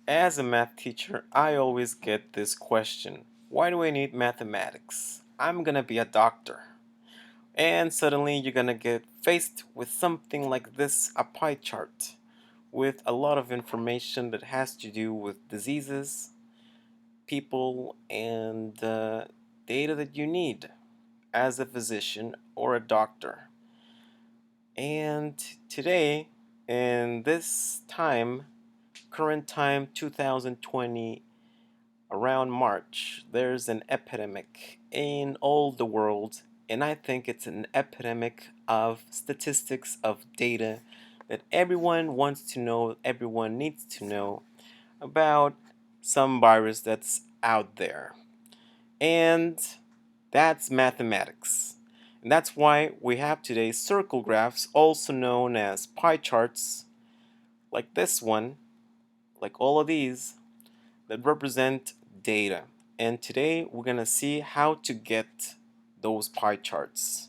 As a math teacher, I always get this question. Why do I need mathematics? I'm gonna be a doctor. And suddenly you're gonna get faced with something like this, a pie chart, with a lot of information that has to do with diseases, people, and data that you need as a physician or a doctor. And today, in this time, current time 2020, around March, there's an epidemic in all the world, and I think it's an epidemic of statistics, of data that everyone wants to know, everyone needs to know about some virus that's out there. And that's mathematics. And that's why we have today circle graphs, also known as pie charts, like this one, like all of these, that represent data. And today we're going to see how to get those pie charts.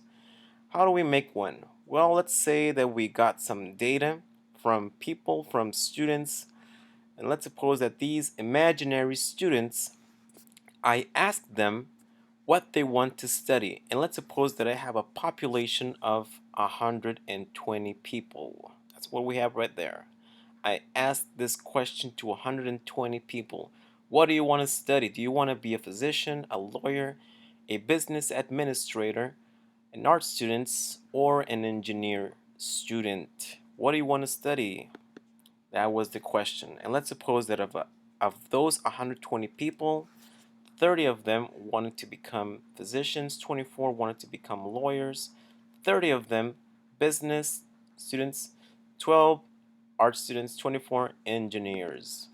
How do we make one? Well, let's say that we got some data from people, from students, and let's suppose that these imaginary students, I asked them what they want to study. And let's suppose that I have a population of 120 people. That's what we have right there. I asked this question to 120 people. What do you want to study? Do you want to be a physician, a lawyer, a business administrator, an art student, or an engineer student? What do you want to study? That was the question. And let's suppose that of those 120 people, 30 of them wanted to become physicians, 24 wanted to become lawyers, 30 of them business students, 12 art students, 24 engineers.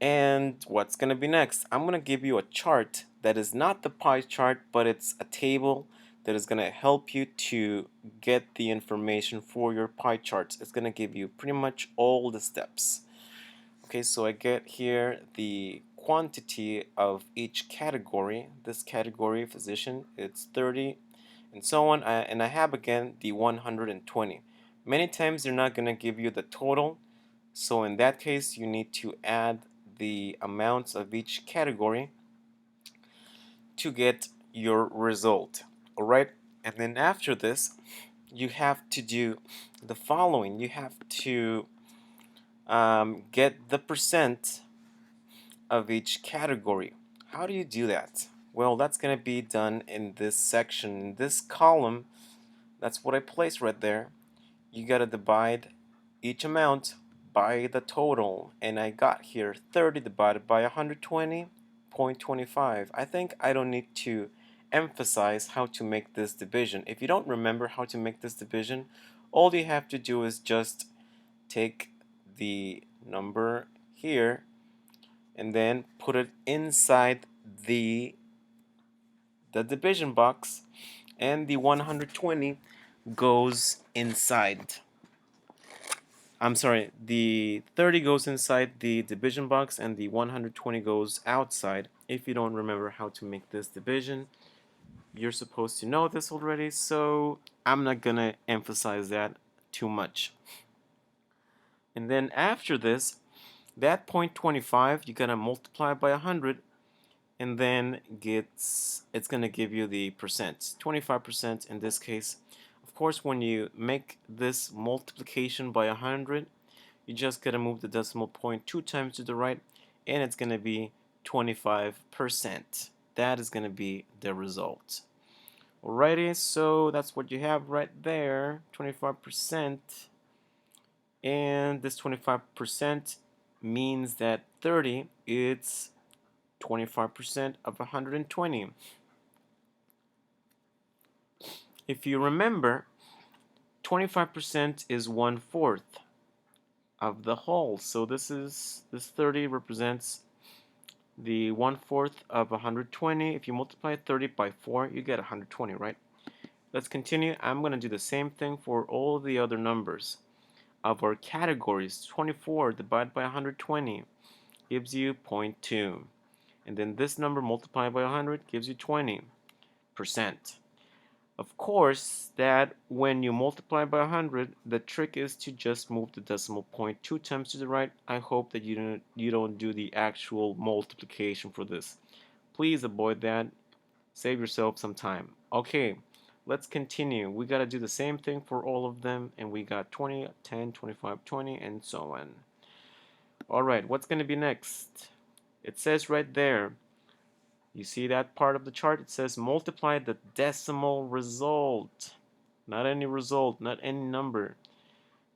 And what's going to be next? I'm going to give you a chart that is not the pie chart, but it's a table that is going to help you to get the information for your pie charts. It's going to give you pretty much all the steps. Okay, so I get here the quantity of each category. This category, physician, it's 30, and so on. And I have again the 120. Many times they're not going to give you the total, so in that case you need to add the amounts of each category to get your result. Alright, and then after this you have to do the following. You have to get the percent of each category. How do you do that? Well, that's going to be done in this section. In this column, that's what I placed right there. You got to divide each amount by the total. And I got here 30 divided by 120.25. I think I don't need to emphasize how to make this division. If you don't remember how to make this division, all you have to do is just take the number here and then put it inside the division box, and the 120 goes inside. I'm sorry, the 30 goes inside the division box and the 120 goes outside. If you don't remember how to make this division, you're supposed to know this already, so I'm not gonna emphasize that too much. And then after this, that 0.25 you gotta multiply by 100, and then it's gonna give you the percent, 25% in this case. Of course, when you make this multiplication by 100, you just gotta move the decimal point 2 times to the right, and it's gonna be 25%. That is gonna be the result. Alrighty, so that's what you have right there, 25%. And this 25% means that 30, it's 25% of 120. If you remember, 25% is 1/4 of the whole. So this 30 represents the 1/4 of 120. If you multiply 30 by 4, you get 120, right? Let's continue. I'm going to do the same thing for all the other numbers of our categories. 24 divided by 120 gives you 0.2. And then this number multiplied by 100 gives you 20%. Of course, that when you multiply by 100, the trick is to just move the decimal point 2 times to the right. I hope that you don't do the actual multiplication for this. Please avoid that. Save yourself some time. Okay, let's continue. We got to do the same thing for all of them, and we got 20, 10, 25, 20, and so on. All right, what's going to be next? It says right there, you see that part of the chart? It says multiply the decimal result. Not any result, not any number.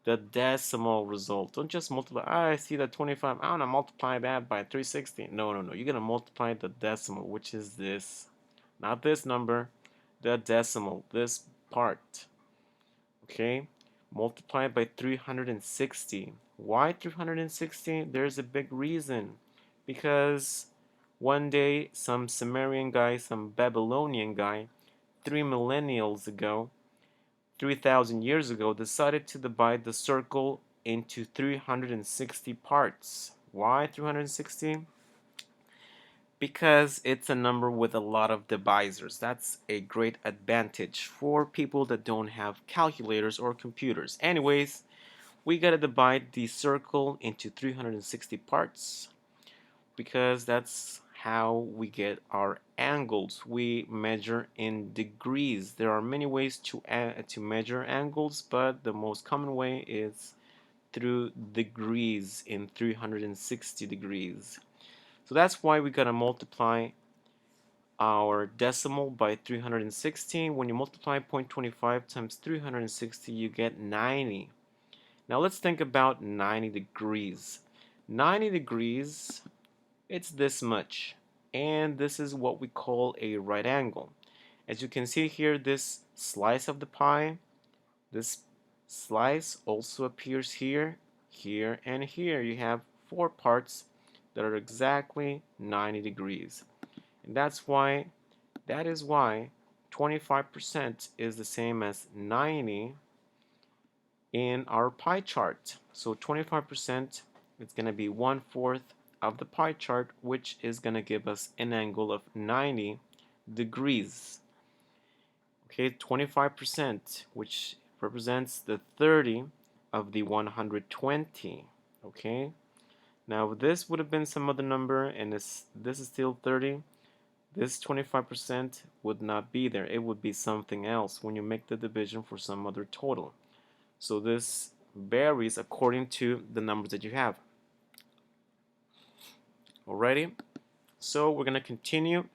The decimal result. Don't just multiply. I see that 25. I want to multiply that by 360. No, no, no. You're going to multiply the decimal, which is this. Not this number. The decimal. This part. Okay? Multiply by 360. Why 360? There's a big reason. Because one day, some Sumerian guy, some Babylonian guy, 3 millennials ago, 3,000 years ago, decided to divide the circle into 360 parts. Why 360? Because it's a number with a lot of divisors. That's a great advantage for people that don't have calculators or computers. Anyways, we gotta divide the circle into 360 parts because that's how we get our angles. We measure in degrees. There are many ways to measure angles, but the most common way is through degrees in 360 degrees. So that's why we gotta multiply our decimal by 360. When you multiply 0.25 times 360, you get 90. Now let's think about 90 degrees. 90 degrees, it's this much, and this is what we call a right angle. As you can see here, this slice of the pie, this slice also appears here, here, and here. You have 4 parts that are exactly 90 degrees. And that is why 25% is the same as 90 in our pie chart. So 25% is going to be 1/4 of the pie chart, which is going to give us an angle of 90 degrees. Okay, 25%, which represents the 30 of the 120. Okay, now if this would have been some other number and this is still 30, this 25% would not be there. It would be something else when you make the division for some other total. So this varies according to the numbers that you have. Alrighty, so we're gonna continue.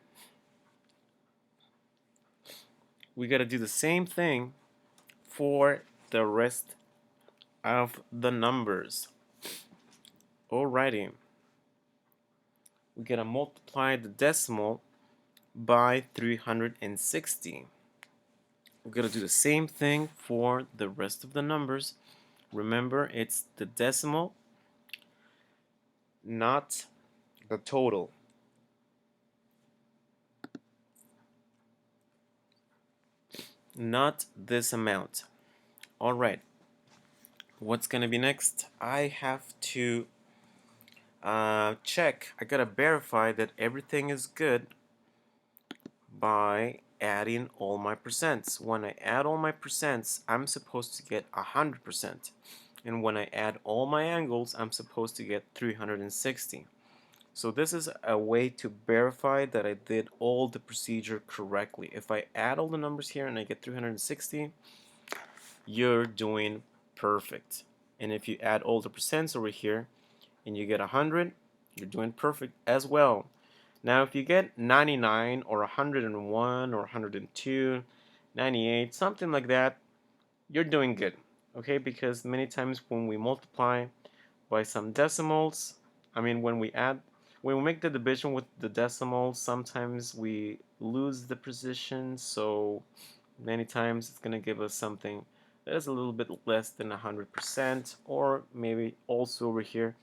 We gotta do the same thing for the rest of the numbers. Alrighty, we gotta multiply the decimal by 360. We're gonna do the same thing for the rest of the numbers. Remember, it's the decimal, not the total. Not this amount. All right. What's gonna be next? I have to check. I gotta verify that everything is good by adding all my percents. When I add all my percents, I'm supposed to get 100%. And when I add all my angles, I'm supposed to get 360. So this is a way to verify that I did all the procedure correctly. If I add all the numbers here and I get 360, you're doing perfect. And if you add all the percents over here and you get 100, you're doing perfect as well. Now if you get 99 or 101 or 102, 98, something like that, you're doing good. Okay, because many times when we multiply by some decimals, when we make the division with the decimals, sometimes we lose the precision, so many times it's going to give us something that is a little bit less than 100%, or maybe also over here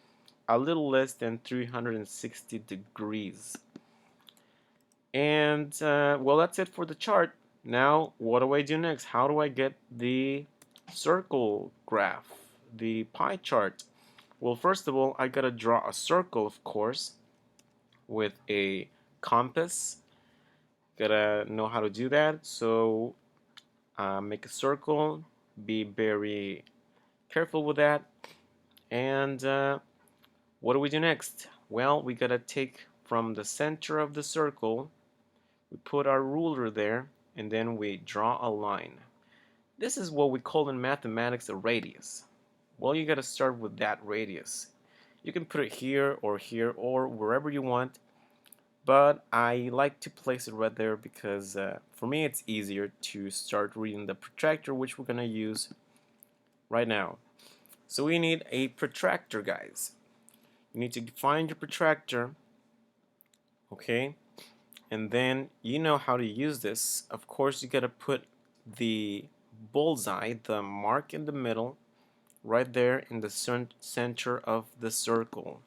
a little less than 360 degrees. And well, that's it for the chart. Now what do I do next? How do I get the circle graph, the pie chart? Well, first of all, I gotta draw a circle, of course, with a compass. Gotta know how to do that. So make a circle. Be very careful with that. And what do we do next? Well, we gotta take from the center of the circle, we put our ruler there, and then we draw a line. This is what we call in mathematics a radius. Well, you gotta start with that radius. You can put it here or wherever you want, but I like to place it right there because for me it's easier to start reading the protractor, which we're gonna use right now. So we need a protractor, guys. You need to find your protractor, okay? And then you know how to use this. Of course, you gotta put the bullseye, the mark in the middle, right there in the center of the circle.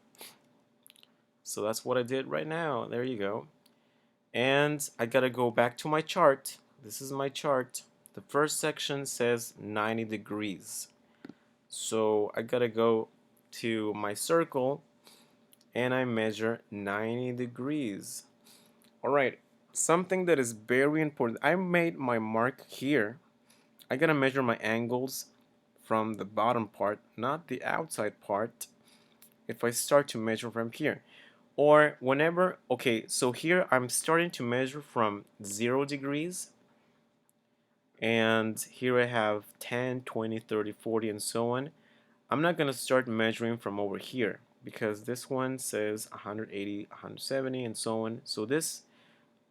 So that's what I did right now. There you go. And I gotta go back to my chart. This is my chart. The first section says 90 degrees. So I gotta go to my circle and I measure 90 degrees. Alright, something that is very important. I made my mark here. I gotta measure my angles from the bottom part, not the outside part. If I start to measure from here, or whenever, okay, so here I'm starting to measure from 0 degrees, and here I have 10, 20, 30, 40, and so on. I'm not gonna start measuring from over here because this one says 180, 170, and so on. So this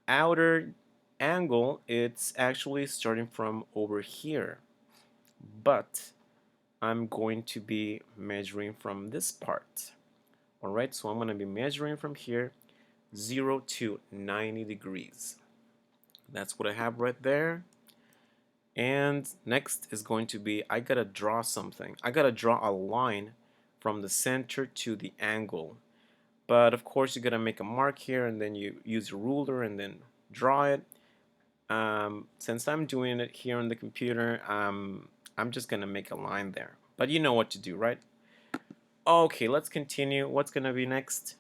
outer angle, it's actually starting from over here, but I'm going to be measuring from this part. Alright, so I'm going to be measuring from here 0 to 90 degrees. That's what I have right there. And next is going to be, I gotta draw something. I gotta draw a line from the center to the angle. But of course you gotta make a mark here and then you use your ruler and then draw it. Since I'm doing it here on the computer, I'm just gonna make a line there. But you know what to do, right? Okay, let's continue. What's gonna be next?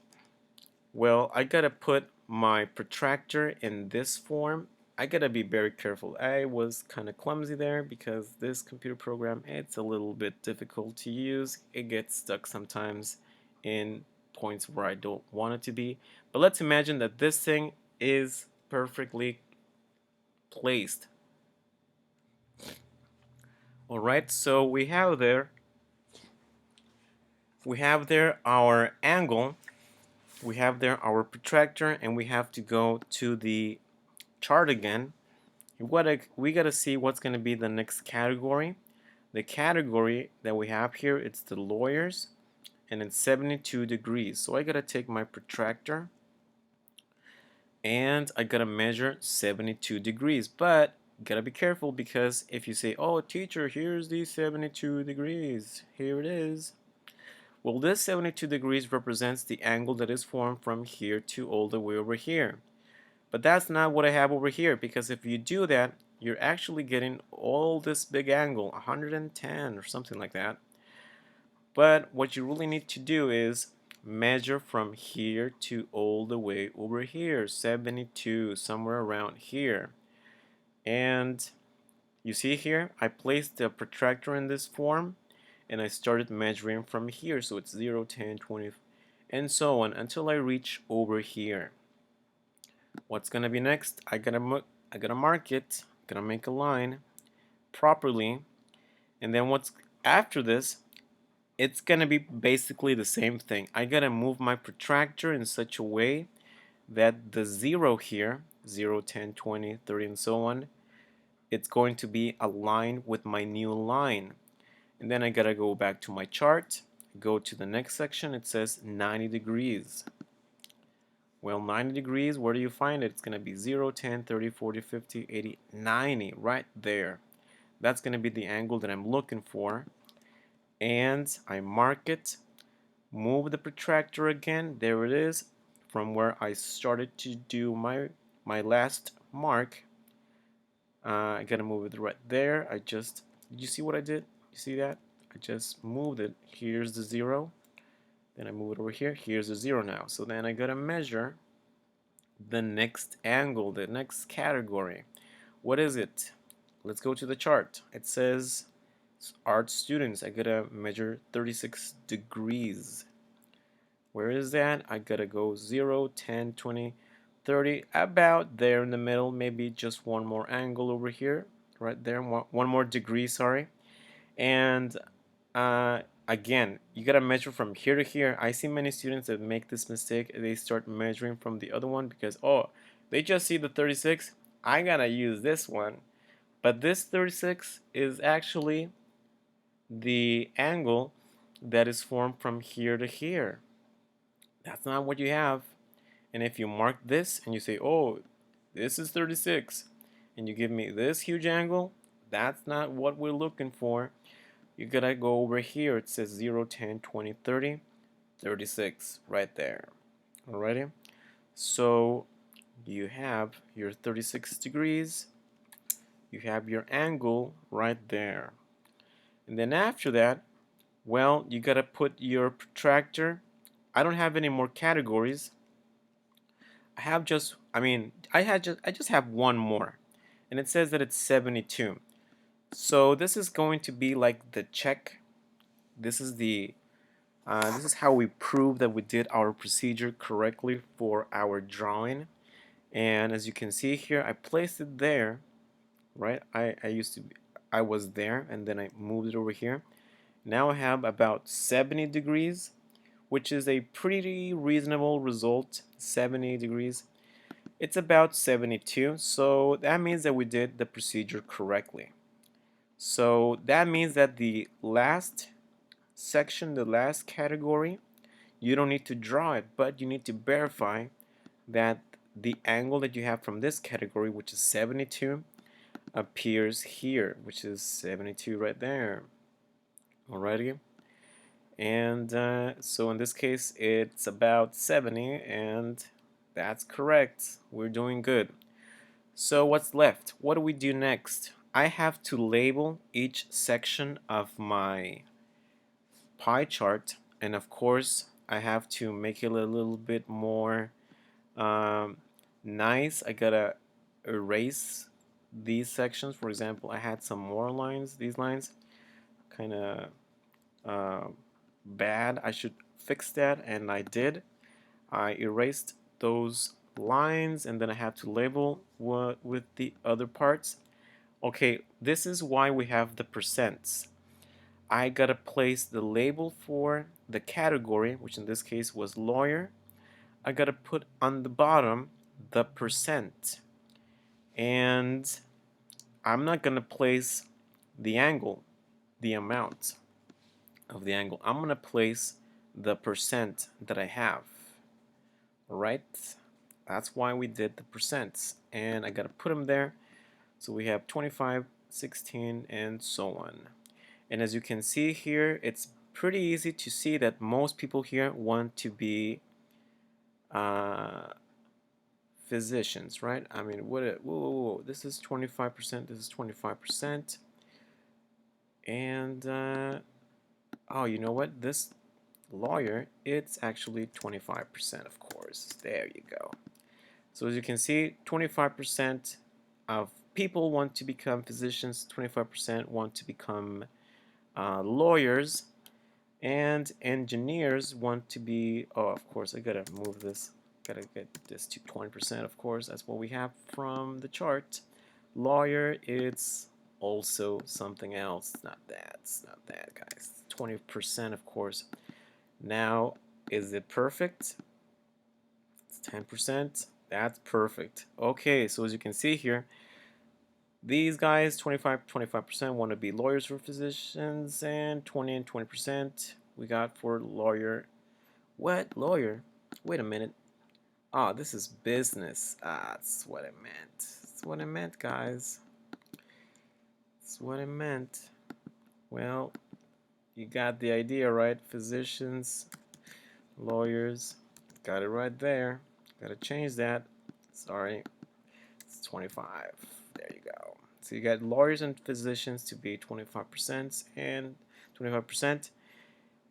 Well, I gotta put my protractor in this form. I gotta be very careful. I was kind of clumsy there because this computer program, it's a little bit difficult to use. It gets stuck sometimes in points where I don't want it to be. But let's imagine that this thing is perfectly placed. Alright, so we have there our angle, we have there our protractor, and we have to go to the chart again. We gotta see what's gonna be the next category. The category that we have here, it's the lawyers, and it's 72 degrees. So I gotta take my protractor and I gotta measure 72 degrees. But gotta be careful because if you say, oh teacher, here's the 72 degrees, here it is. Well, this 72 degrees represents the angle that is formed from here to all the way over here. But that's not what I have over here, because if you do that, you're actually getting all this big angle, 110 or something like that. But what you really need to do is measure from here to all the way over here, 72, somewhere around here. And you see here, I placed the protractor in this form, and I started measuring from here, so it's 0, 10, 20, and so on until I reach over here. What's gonna be next? I gotta mark it, gonna make a line properly, and then what's after this, it's gonna be basically the same thing. I gotta move my protractor in such a way that the 0 here, 0, 10, 20, 30, and so on, it's going to be aligned with my new line. And then I gotta go back to my chart, go to the next section. It says 90 degrees. Well, 90 degrees, where do you find it? It's gonna be 0, 10, 30, 40, 50, 80, 90, right there. That's gonna be the angle that I'm looking for. And I mark it, move the protractor again, there it is, from where I started to do my last mark. I gotta move it right there. Did you see what I did? You see that? I just moved it. Here's the 0. Then I move it over here. Here's the 0 now. So then I gotta measure the next angle, the next category. What is it? let's go to the chart. It says art students, I gotta measure 36 degrees. Where is that? I gotta go 0, 10, 20, 30, about there in the middle. Maybe just one more angle over here, right there, one more degree, sorry. And again, you gotta measure from here to here. I see many students that make this mistake. They start measuring from the other one because, oh, they just see the 36. I gotta use this one. But this 36 is actually the angle that is formed from here to here. That's not what you have. And if you mark this and you say, oh, this is 36, and you give me this huge angle, that's not what we're looking for. You gotta go over here. It says 0, 10, 20, 30, 36 right there. Alrighty? So you have your 36 degrees. You have your angle right there. And then after that, well, you gotta put your protractor. I don't have any more categories. I have just, I just have one more, and it says that it's 72. So this is going to be like the check. This is this is how we prove that we did our procedure correctly for our drawing. And as you can see here, I placed it there, right? I was there, and then I moved it over here. Now I have about 70 degrees, which is a pretty reasonable result. 70 degrees. It's about 72, so that means that we did the procedure correctly. So that means that the last section, the last category, you don't need to draw it, but you need to verify that the angle that you have from this category, which is 72, appears here, which is 72 right there. Alrighty? And so in this case, it's about 70, and that's correct. We're doing good. So what's left? What do we do next? I have to label each section of my pie chart, and of course I have to make it a little bit more nice. I gotta erase these sections. For example, I had some more lines. These lines kind of bad. I should fix that, and I did. I erased those lines, and then I have to label what with the other parts. Okay, this is why we have the percents. I gotta place the label for the category, which in this case was lawyer. I gotta put on the bottom the percent, and I'm not gonna place the angle, the amount of the angle. I'm gonna place the percent that I have. Alright, that's why we did the percents, and I gotta put them there. So we have 25, 16, and so on. And as you can see here, it's pretty easy to see that most people here want to be physicians, right? I mean, whoa, this is 25%, this is 25%. And, oh, you know what? This lawyer, it's actually 25%, of course. There you go. So as you can see, 25% of people want to become physicians, 25% want to become lawyers, and engineers want to be, oh, of course, I gotta move this, gotta get this to 20%, of course, that's what we have from the chart. Lawyer, it's also something else, it's not that, guys, 20%, of course. Now, is it perfect? It's 10%, that's perfect. Okay, so as you can see here, these guys, 25% want to be lawyers or physicians, and 20 and 20% we got for lawyer. What? Lawyer? Wait a minute. Ah, this is business. Ah, that's what I meant. That's what I meant, guys. That's what I meant. Well, you got the idea, right? Physicians, lawyers. Got it right there. Gotta change that. Sorry. It's 25. There you go. So you got lawyers and physicians to be 25% and 25%,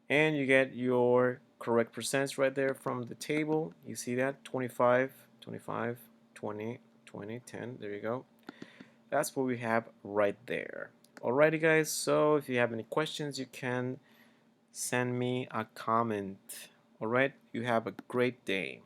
and you get your correct percents right there from the table. You see that 25, 25, 20, 20, 10. There you go. That's what we have right there. Alrighty guys, so if you have any questions you can send me a comment. Alright, you have a great day.